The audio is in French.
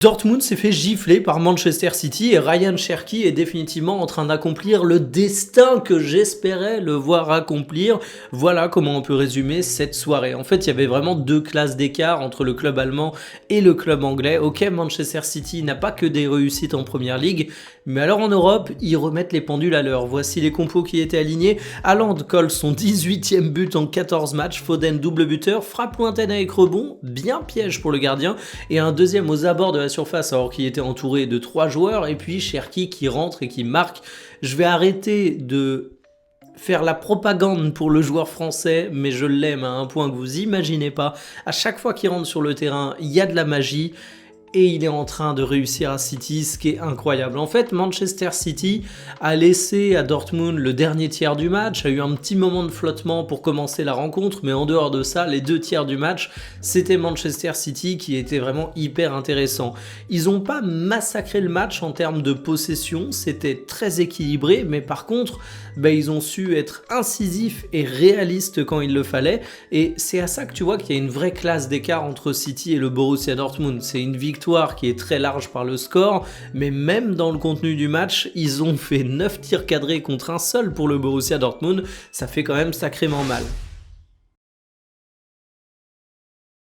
Dortmund s'est fait gifler par Manchester City et Ryan Cherki est définitivement en train d'accomplir le destin que j'espérais le voir accomplir. Voilà comment on peut résumer cette soirée. En fait, il y avait vraiment deux classes d'écart entre le club allemand et le club anglais. Ok, Manchester City n'a pas que des réussites en première ligue, mais alors en Europe, ils remettent les pendules à l'heure. Voici les compos qui étaient alignés. Haaland colle son 18e but en 14 matchs. Foden double buteur, frappe lointaine avec rebond, bien piège pour le gardien, et un deuxième aux abords de la surface alors qu'il était entouré de 3 joueurs, et puis Cherki qui rentre et qui marque. Je vais arrêter de faire la propagande pour le joueur français, mais je l'aime à un point que vous imaginez pas. À chaque fois qu'il rentre sur le terrain, il y a de la magie. Et il est en train de réussir à City, ce qui est incroyable. En fait, Manchester City a laissé à Dortmund le dernier tiers du match, a eu un petit moment de flottement pour commencer la rencontre, mais en dehors de ça, les 2 tiers du match, c'était Manchester City qui était vraiment hyper intéressant. Ils n'ont pas massacré le match en termes de possession, c'était très équilibré, mais par contre, ils ont su être incisifs et réalistes quand il le fallait, et c'est à ça que tu vois qu'il y a une vraie classe d'écart entre City et le Borussia Dortmund. C'est une victoire qui est très large par le score, mais même dans le contenu du match, ils ont fait 9 tirs cadrés contre un seul pour le Borussia Dortmund, ça fait quand même sacrément mal.